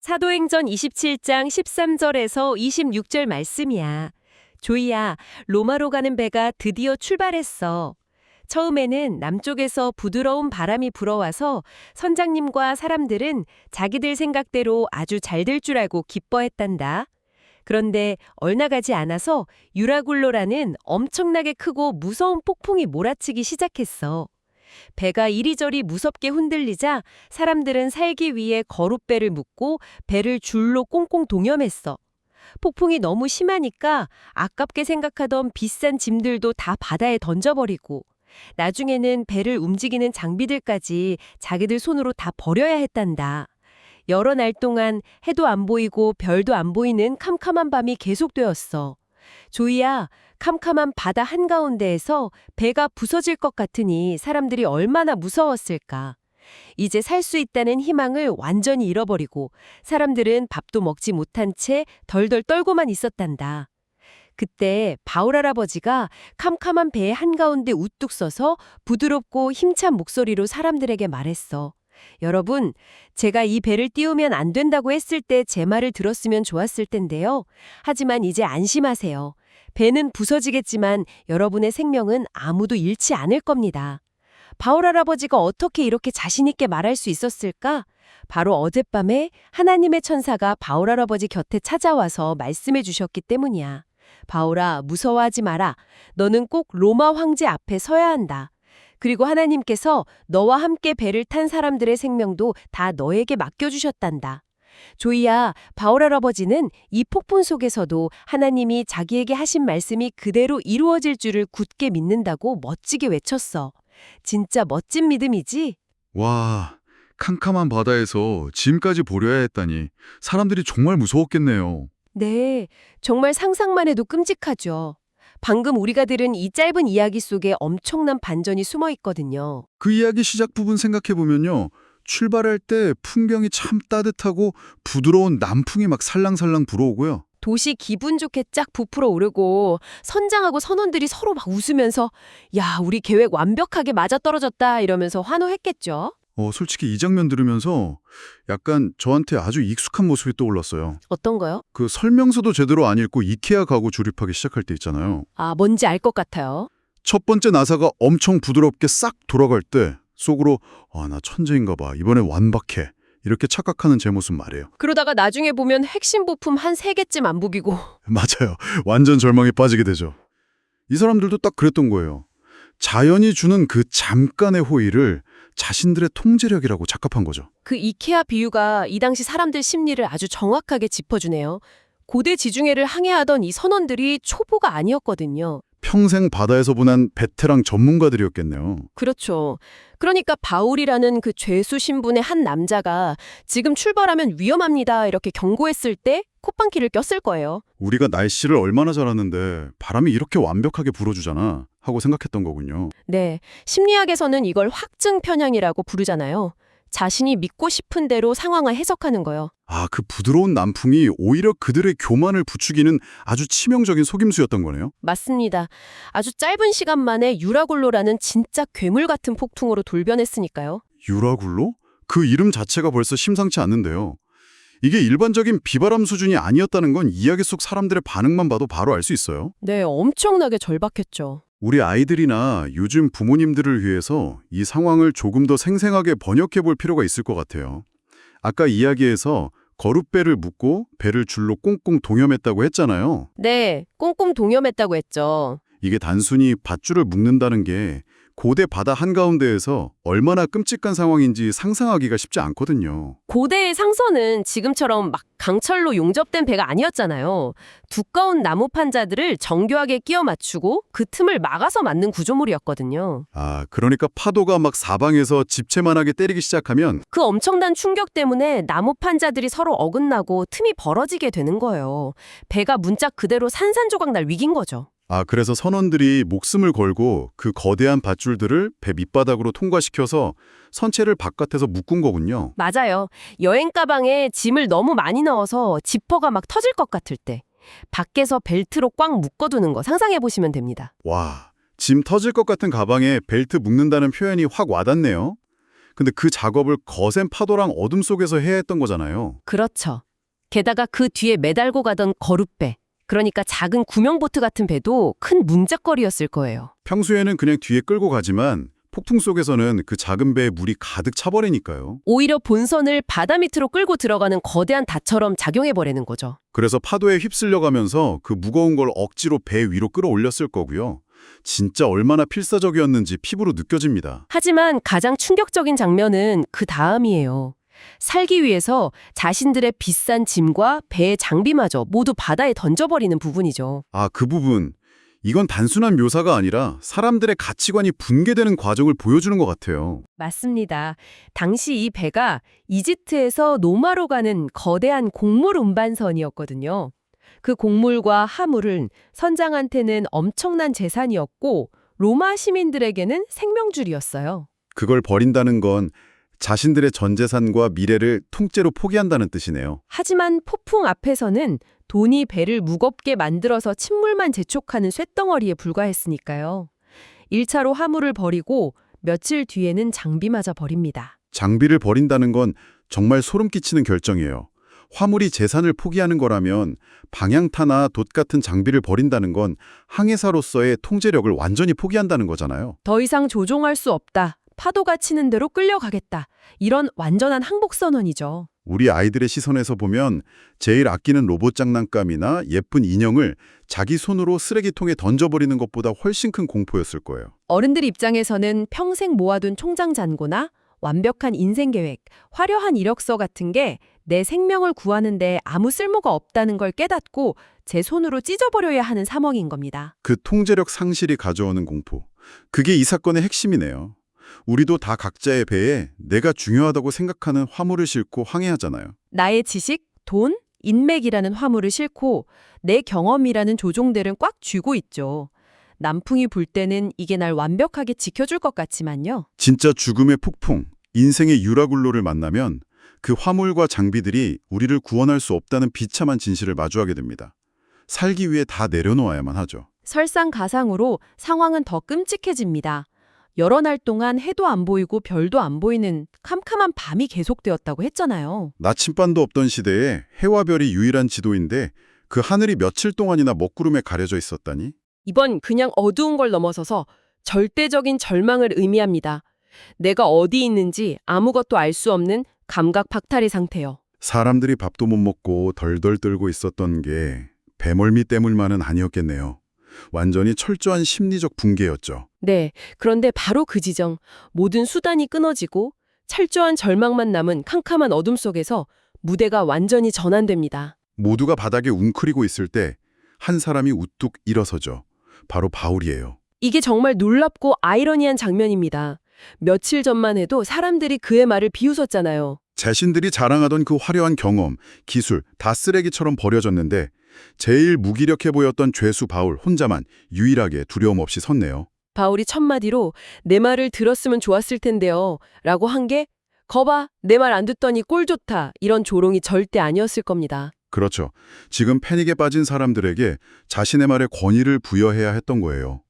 사도행전 27장 13절에서 26절 말씀이야. 조이야, 로마로 가는 배가 드디어 출발했어. 처음에는 남쪽에서 부드러운 바람이 불어와서 선장님과 사람들은 자기들 생각대로 아주 잘 될 줄 알고 기뻐했단다. 그런데 얼나가지 않아서 유라굴로라는 엄청나게 크고 무서운 폭풍이 몰아치기 시작했어. 배가 이리저리 무섭게 흔들리자 사람들은 살기 위해 거룻배를 묶고 배를 줄로 꽁꽁 동여맸어. 폭풍이 너무 심하니까 아깝게 생각하던 비싼 짐들도 다 바다에 던져버리고 나중에는 배를 움직이는 장비들까지 자기들 손으로 다 버려야 했단다. 여러 날 동안 해도 안 보이고 별도 안 보이는 캄캄한 밤이 계속되었어. 조이야, 캄캄한 바다 한가운데에서 배가 부서질 것 같으니 사람들이 얼마나 무서웠을까. 이제 살 수 있다는 희망을 완전히 잃어버리고 사람들은 밥도 먹지 못한 채 덜덜 떨고만 있었단다. 그때 바울 할아버지가 캄캄한 배 한가운데 우뚝 서서 부드럽고 힘찬 목소리로 사람들에게 말했어. 여러분, 제가 이 배를 띄우면 안 된다고 했을 때 제 말을 들었으면 좋았을 텐데요. 하지만 이제 안심하세요. 배는 부서지겠지만 여러분의 생명은 아무도 잃지 않을 겁니다. 바울 할아버지가 어떻게 이렇게 자신 있게 말할 수 있었을까? 바로 어젯밤에 하나님의 천사가 바울 할아버지 곁에 찾아와서 말씀해 주셨기 때문이야. 바울아, 무서워하지 마라. 너는 꼭 로마 황제 앞에 서야 한다. 그리고 하나님께서 너와 함께 배를 탄 사람들의 생명도 다 너에게 맡겨주셨단다. 조이야, 바울 할아버지는 이 폭풍 속에서도 하나님이 자기에게 하신 말씀이 그대로 이루어질 줄을 굳게 믿는다고 멋지게 외쳤어. 진짜 멋진 믿음이지? 와, 캄캄한 바다에서 짐까지 버려야 했다니 사람들이 정말 무서웠겠네요. 네, 정말 상상만 해도 끔찍하죠. 방금 우리가 들은 이 짧은 이야기 속에 엄청난 반전이 숨어 있거든요. 그 이야기 시작 부분 생각해보면요. 출발할 때 풍경이 참 따뜻하고 부드러운 남풍이 막 살랑살랑 불어오고요. 도시 기분 좋게 쫙 부풀어 오르고 선장하고 선원들이 서로 막 웃으면서 야, 우리 계획 완벽하게 맞아떨어졌다 이러면서 환호했겠죠. 솔직히 이 장면 들으면서 약간 저한테 아주 익숙한 모습이 떠올랐어요. 어떤 거요? 그 설명서도 제대로 안 읽고 이케아 가구 조립하기 시작할 때 있잖아요. 아, 뭔지 알 것 같아요. 첫 번째 나사가 엄청 부드럽게 싹 돌아갈 때 속으로 나 천재인가 봐. 이번에 완박해. 이렇게 착각하는 제 모습 말이에요. 그러다가 나중에 보면 핵심 부품 한 3개쯤 안 부비고 맞아요. 완전 절망에 빠지게 되죠. 이 사람들도 딱 그랬던 거예요. 자연이 주는 그 잠깐의 호의를 자신들의 통제력이라고 착각한 거죠. 그 이케아 비유가 이 당시 사람들 심리를 아주 정확하게 짚어주네요. 고대 지중해를 항해하던 이 선원들이 초보가 아니었거든요. 평생 바다에서 보낸 베테랑 전문가들이었겠네요. 그렇죠. 그러니까 바울이라는 그 죄수 신분의 한 남자가 지금 출발하면 위험합니다 이렇게 경고했을 때 콧방귀를 꼈을 거예요. 우리가 날씨를 얼마나 잘 아는데 바람이 이렇게 완벽하게 불어주잖아 하고 생각했던 거군요. 네, 심리학에서는 이걸 확증 편향이라고 부르잖아요. 자신이 믿고 싶은 대로 상황을 해석하는 거요. 그 부드러운 남풍이 오히려 그들의 교만을 부추기는 아주 치명적인 속임수였던 거네요. 맞습니다. 아주 짧은 시간 만에 유라굴로라는 진짜 괴물 같은 폭풍으로 돌변했으니까요. 유라굴로? 그 이름 자체가 벌써 심상치 않는데요. 이게 일반적인 비바람 수준이 아니었다는 건 이야기 속 사람들의 반응만 봐도 바로 알 수 있어요. 네, 엄청나게 절박했죠. 우리 아이들이나 요즘 부모님들을 위해서 이 상황을 조금 더 생생하게 번역해 볼 필요가 있을 것 같아요. 아까 이야기에서 거룻배를 묶고 배를 줄로 꽁꽁 동여맸다고 했잖아요. 네, 꽁꽁 동여맸다고 했죠. 이게 단순히 밧줄을 묶는다는 게 고대 바다 한가운데에서 얼마나 끔찍한 상황인지 상상하기가 쉽지 않거든요. 고대의 상선은 지금처럼 막 강철로 용접된 배가 아니었잖아요. 두꺼운 나무 판자들을 정교하게 끼워 맞추고 그 틈을 막아서 만든 구조물이었거든요. 그러니까 파도가 막 사방에서 집채만하게 때리기 시작하면 그 엄청난 충격 때문에 나무 판자들이 서로 어긋나고 틈이 벌어지게 되는 거예요. 배가 문짝 그대로 산산조각 날 위기인 거죠. 그래서 선원들이 목숨을 걸고 그 거대한 밧줄들을 배 밑바닥으로 통과시켜서 선체를 바깥에서 묶은 거군요. 맞아요. 여행 가방에 짐을 너무 많이 넣어서 지퍼가 막 터질 것 같을 때 밖에서 벨트로 꽉 묶어두는 거 상상해 보시면 됩니다. 와, 짐 터질 것 같은 가방에 벨트 묶는다는 표현이 확 와닿네요. 근데 그 작업을 거센 파도랑 어둠 속에서 해야 했던 거잖아요. 그렇죠. 게다가 그 뒤에 매달고 가던 거룻배, 그러니까 작은 구명보트 같은 배도 큰 문짝거리였을 거예요. 평소에는 그냥 뒤에 끌고 가지만 폭풍 속에서는 그 작은 배에 물이 가득 차버리니까요. 오히려 본선을 바다 밑으로 끌고 들어가는 거대한 닷처럼 작용해버리는 거죠. 그래서 파도에 휩쓸려 가면서 그 무거운 걸 억지로 배 위로 끌어올렸을 거고요. 진짜 얼마나 필사적이었는지 피부로 느껴집니다. 하지만 가장 충격적인 장면은 그 다음이에요. 살기 위해서 자신들의 비싼 짐과 배의 장비마저 모두 바다에 던져버리는 부분이죠. 아, 그 부분. 이건 단순한 묘사가 아니라 사람들의 가치관이 붕괴되는 과정을 보여주는 것 같아요. 맞습니다. 당시 이 배가 이집트에서 노마로 가는 거대한 곡물 운반선이었거든요. 그 곡물과 화물은 선장한테는 엄청난 재산이었고 로마 시민들에게는 생명줄이었어요. 그걸 버린다는 건 자신들의 전 재산과 미래를 통째로 포기한다는 뜻이네요. 하지만 폭풍 앞에서는 돈이 배를 무겁게 만들어서 침물만 재촉하는 쇳덩어리에 불과했으니까요. 1차로 화물을 버리고 며칠 뒤에는 장비마저 버립니다. 장비를 버린다는 건 정말 소름 끼치는 결정이에요. 화물이 재산을 포기하는 거라면 방향타나 돛 같은 장비를 버린다는 건 항해사로서의 통제력을 완전히 포기한다는 거잖아요. 더 이상 조종할 수 없다. 파도가 치는 대로 끌려가겠다. 이런 완전한 항복선언이죠. 우리 아이들의 시선에서 보면 제일 아끼는 로봇 장난감이나 예쁜 인형을 자기 손으로 쓰레기통에 던져버리는 것보다 훨씬 큰 공포였을 거예요. 어른들 입장에서는 평생 모아둔 총장 잔고나 완벽한 인생 계획, 화려한 이력서 같은 게 내 생명을 구하는데 아무 쓸모가 없다는 걸 깨닫고 제 손으로 찢어버려야 하는 상황인 겁니다. 그 통제력 상실이 가져오는 공포. 그게 이 사건의 핵심이네요. 우리도 다 각자의 배에 내가 중요하다고 생각하는 화물을 싣고 항해하잖아요. 나의 지식, 돈, 인맥이라는 화물을 싣고 내 경험이라는 조종대를 꽉 쥐고 있죠. 남풍이 불 때는 이게 날 완벽하게 지켜줄 것 같지만요. 진짜 죽음의 폭풍, 인생의 유라굴로를 만나면 그 화물과 장비들이 우리를 구원할 수 없다는 비참한 진실을 마주하게 됩니다. 살기 위해 다 내려놓아야만 하죠. 설상가상으로 상황은 더 끔찍해집니다. 여러 날 동안 해도 안 보이고 별도 안 보이는 캄캄한 밤이 계속되었다고 했잖아요. 나침반도 없던 시대에 해와 별이 유일한 지도인데 그 하늘이 며칠 동안이나 먹구름에 가려져 있었다니? 이번 그냥 어두운 걸 넘어서서 절대적인 절망을 의미합니다. 내가 어디 있는지 아무것도 알 수 없는 감각 박탈의 상태요. 사람들이 밥도 못 먹고 덜덜 떨고 있었던 게 배멀미 때문만은 아니었겠네요. 완전히 철저한 심리적 붕괴였죠. 네, 그런데 바로 그 지점, 모든 수단이 끊어지고 철저한 절망만 남은 캄캄한 어둠 속에서 무대가 완전히 전환됩니다. 모두가 바닥에 웅크리고 있을 때 한 사람이 우뚝 일어서죠. 바로 바울이에요. 이게 정말 놀랍고 아이러니한 장면입니다. 며칠 전만 해도 사람들이 그의 말을 비웃었잖아요. 자신들이 자랑하던 그 화려한 경험, 기술 다 쓰레기처럼 버려졌는데 제일 무기력해 보였던 죄수 바울 혼자만 유일하게 두려움 없이 섰네요. 바울이 첫마디로 내 말을 들었으면 좋았을 텐데요. 라고 한 게 거봐, 내 말 안 듣더니 꼴 좋다. 이런 조롱이 절대 아니었을 겁니다. 그렇죠. 지금 패닉에 빠진 사람들에게 자신의 말에 권위를 부여해야 했던 거예요.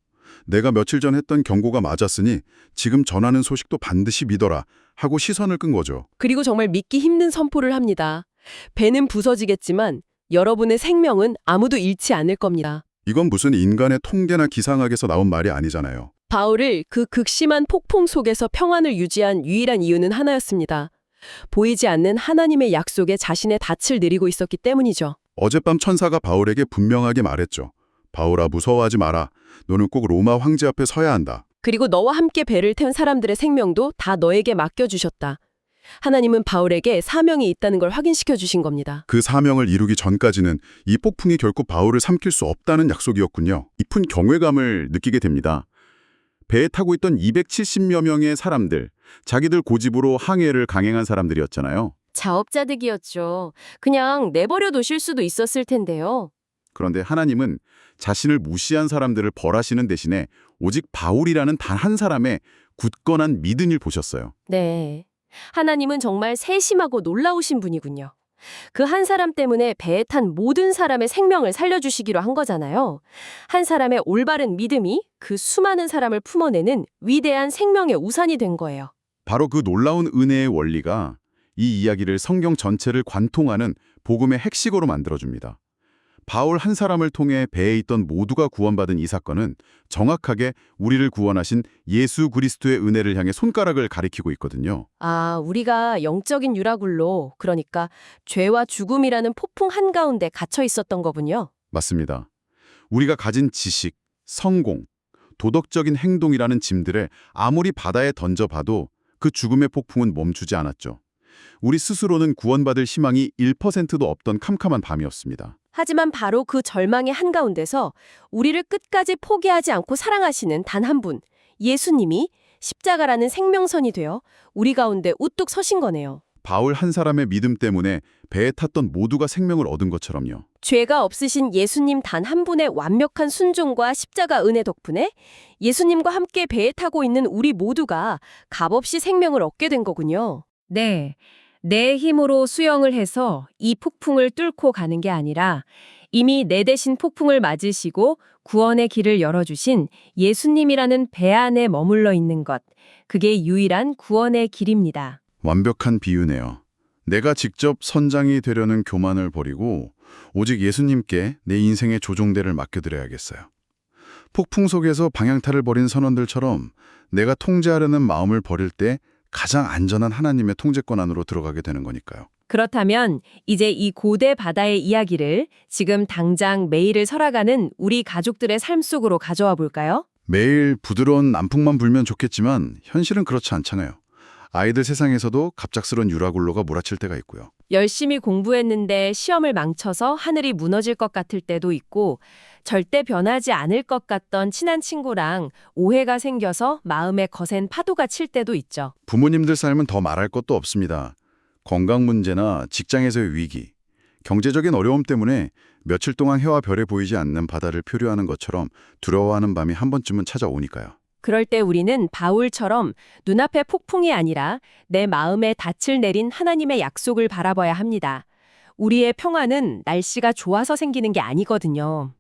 내가 며칠 전 했던 경고가 맞았으니 지금 전하는 소식도 반드시 믿어라 하고 시선을 끈 거죠. 그리고 정말 믿기 힘든 선포를 합니다. 배는 부서지겠지만 여러분의 생명은 아무도 잃지 않을 겁니다. 이건 무슨 인간의 통계나 기상학에서 나온 말이 아니잖아요. 바울을 그 극심한 폭풍 속에서 평안을 유지한 유일한 이유는 하나였습니다. 보이지 않는 하나님의 약속에 자신의 닻을 내리고 있었기 때문이죠. 어젯밤 천사가 바울에게 분명하게 말했죠. 바울아, 무서워하지 마라. 너는 꼭 로마 황제 앞에 서야 한다. 그리고 너와 함께 배를 태운 사람들의 생명도 다 너에게 맡겨주셨다. 하나님은 바울에게 사명이 있다는 걸 확인시켜 주신 겁니다. 그 사명을 이루기 전까지는 이 폭풍이 결코 바울을 삼킬 수 없다는 약속이었군요. 깊은 경외감을 느끼게 됩니다. 배에 타고 있던 270여 명의 사람들, 자기들 고집으로 항해를 강행한 사람들이었잖아요. 자업자득이었죠. 그냥 내버려 두실 수도 있었을 텐데요. 그런데 하나님은 자신을 무시한 사람들을 벌하시는 대신에 오직 바울이라는 단 한 사람의 굳건한 믿음을 보셨어요. 네. 하나님은 정말 세심하고 놀라우신 분이군요. 그 한 사람 때문에 배에 탄 모든 사람의 생명을 살려주시기로 한 거잖아요. 한 사람의 올바른 믿음이 그 수많은 사람을 품어내는 위대한 생명의 우산이 된 거예요. 바로 그 놀라운 은혜의 원리가 이 이야기를 성경 전체를 관통하는 복음의 핵심으로 만들어줍니다. 바울 한 사람을 통해 배에 있던 모두가 구원받은 이 사건은 정확하게 우리를 구원하신 예수 그리스도의 은혜를 향해 손가락을 가리키고 있거든요. 아, 우리가 영적인 유라굴로, 그러니까 죄와 죽음이라는 폭풍 한가운데 갇혀 있었던 거군요. 맞습니다. 우리가 가진 지식, 성공, 도덕적인 행동이라는 짐들을 아무리 바다에 던져봐도 그 죽음의 폭풍은 멈추지 않았죠. 우리 스스로는 구원받을 희망이 1%도 없던 캄캄한 밤이었습니다. 하지만 바로 그 절망의 한가운데서 우리를 끝까지 포기하지 않고 사랑하시는 단 한 분, 예수님이 십자가라는 생명선이 되어 우리 가운데 우뚝 서신 거네요. 바울 한 사람의 믿음 때문에 배에 탔던 모두가 생명을 얻은 것처럼요. 죄가 없으신 예수님 단 한 분의 완벽한 순종과 십자가 은혜 덕분에 예수님과 함께 배에 타고 있는 우리 모두가 값없이 생명을 얻게 된 거군요. 네. 내 힘으로 수영을 해서 이 폭풍을 뚫고 가는 게 아니라 이미 내 대신 폭풍을 맞으시고 구원의 길을 열어주신 예수님이라는 배 안에 머물러 있는 것. 그게 유일한 구원의 길입니다. 완벽한 비유네요. 내가 직접 선장이 되려는 교만을 버리고 오직 예수님께 내 인생의 조종대를 맡겨드려야겠어요. 폭풍 속에서 방향타를 버린 선원들처럼 내가 통제하려는 마음을 버릴 때 가장 안전한 하나님의 통제권 안으로 들어가게 되는 거니까요. 그렇다면 이제 이 고대 바다의 이야기를 지금 당장 매일을 살아가는 우리 가족들의 삶 속으로 가져와 볼까요? 매일 부드러운 남풍만 불면 좋겠지만 현실은 그렇지 않잖아요. 아이들 세상에서도 갑작스런 유라굴로가 몰아칠 때가 있고요. 열심히 공부했는데 시험을 망쳐서 하늘이 무너질 것 같을 때도 있고 절대 변하지 않을 것 같던 친한 친구랑 오해가 생겨서 마음에 거센 파도가 칠 때도 있죠. 부모님들 삶은 더 말할 것도 없습니다. 건강 문제나 직장에서의 위기, 경제적인 어려움 때문에 며칠 동안 해와 별에 보이지 않는 바다를 표류하는 것처럼 두려워하는 밤이 한 번쯤은 찾아오니까요. 그럴 때 우리는 바울처럼 눈앞의 폭풍이 아니라 내 마음에 닻을 내린 하나님의 약속을 바라봐야 합니다. 우리의 평화는 날씨가 좋아서 생기는 게 아니거든요.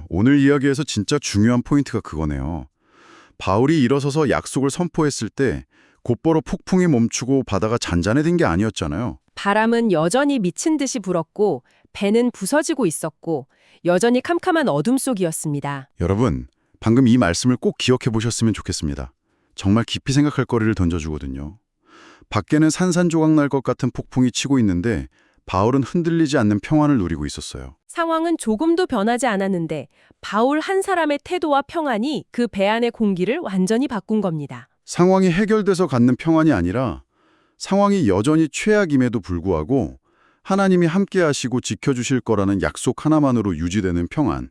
오늘 이야기에서 진짜 중요한 포인트가 그거네요. 바울이 일어서서 약속을 선포했을 때 곧바로 폭풍이 멈추고 바다가 잔잔해진 게 아니었잖아요. 바람은 여전히 미친 듯이 불었고 배는 부서지고 있었고 여전히 캄캄한 어둠 속이었습니다. 여러분, 방금 이 말씀을 꼭 기억해 보셨으면 좋겠습니다. 정말 깊이 생각할 거리를 던져주거든요. 밖에는 산산조각 날 것 같은 폭풍이 치고 있는데 바울은 흔들리지 않는 평안을 누리고 있었어요. 상황은 조금도 변하지 않았는데 바울 한 사람의 태도와 평안이 그 배 안의 공기를 완전히 바꾼 겁니다. 상황이 해결돼서 갖는 평안이 아니라 상황이 여전히 최악임에도 불구하고 하나님이 함께 하시고 지켜주실 거라는 약속 하나만으로 유지되는 평안.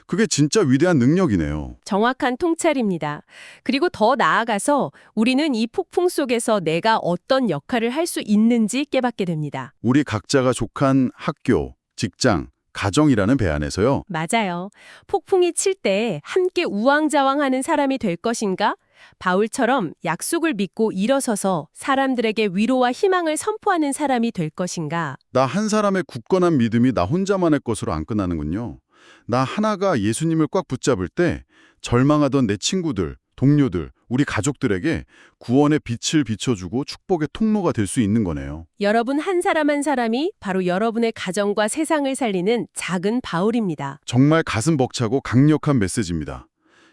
그게 진짜 위대한 능력이네요. 정확한 통찰입니다. 그리고 더 나아가서 우리는 이 폭풍 속에서 내가 어떤 역할을 할 수 있는지 깨닫게 됩니다. 우리 각자가 속한 학교, 직장, 가정이라는 배 안에서요. 맞아요. 폭풍이 칠 때 함께 우왕좌왕하는 사람이 될 것인가? 바울처럼 약속을 믿고 일어서서 사람들에게 위로와 희망을 선포하는 사람이 될 것인가? 나 한 사람의 굳건한 믿음이 나 혼자만의 것으로 안 끝나는군요. 나 하나가 예수님을 꽉 붙잡을 때 절망하던 내 친구들, 동료들, 우리 가족들에게 구원의 빛을 비춰주고 축복의 통로가 될 수 있는 거네요. 여러분 한 사람 한 사람이 바로 여러분의 가정과 세상을 살리는 작은 바울입니다. 정말 가슴 벅차고 강력한 메시지입니다.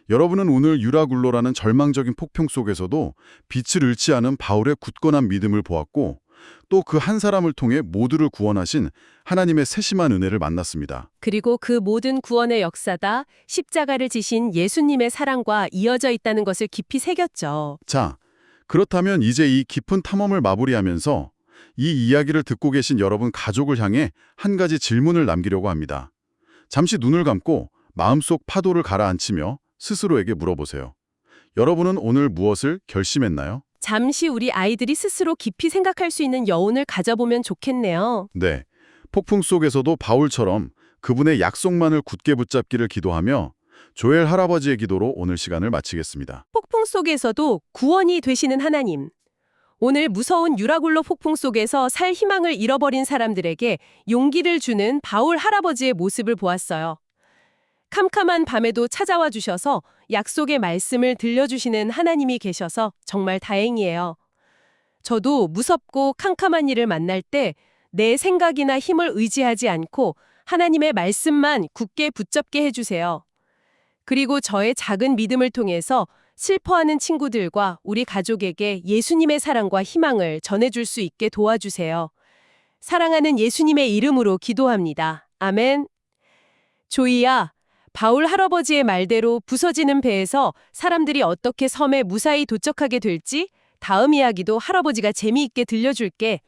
여러분은 오늘 유라굴로라는 절망적인 폭풍 속에서도 빛을 잃지 않은 바울의 굳건한 믿음을 보았고 또 그 한 사람을 통해 모두를 구원하신 하나님의 세심한 은혜를 만났습니다. 그리고 그 모든 구원의 역사가 십자가를 지신 예수님의 사랑과 이어져 있다는 것을 깊이 새겼죠. 자, 그렇다면 이제 이 깊은 탐험을 마무리하면서 이 이야기를 듣고 계신 여러분 가족을 향해 한 가지 질문을 남기려고 합니다. 잠시 눈을 감고 마음속 파도를 가라앉히며 스스로에게 물어보세요. 여러분은 오늘 무엇을 결심했나요? 잠시 우리 아이들이 스스로 깊이 생각할 수 있는 여운을 가져보면 좋겠네요. 네, 폭풍 속에서도 바울처럼 그분의 약속만을 굳게 붙잡기를 기도하며 조엘 할아버지의 기도로 오늘 시간을 마치겠습니다. 폭풍 속에서도 구원이 되시는 하나님. 오늘 무서운 유라굴로 폭풍 속에서 살 희망을 잃어버린 사람들에게 용기를 주는 바울 할아버지의 모습을 보았어요. 캄캄한 밤에도 찾아와 주셔서 약속의 말씀을 들려주시는 하나님이 계셔서 정말 다행이에요. 저도 무섭고 캄캄한 일을 만날 때 내 생각이나 힘을 의지하지 않고 하나님의 말씀만 굳게 붙잡게 해주세요. 그리고 저의 작은 믿음을 통해서 슬퍼하는 친구들과 우리 가족에게 예수님의 사랑과 희망을 전해줄 수 있게 도와주세요. 사랑하는 예수님의 이름으로 기도합니다. 아멘. 조이야, 바울 할아버지의 말대로 부서지는 배에서 사람들이 어떻게 섬에 무사히 도착하게 될지 다음 이야기도 할아버지가 재미있게 들려줄게.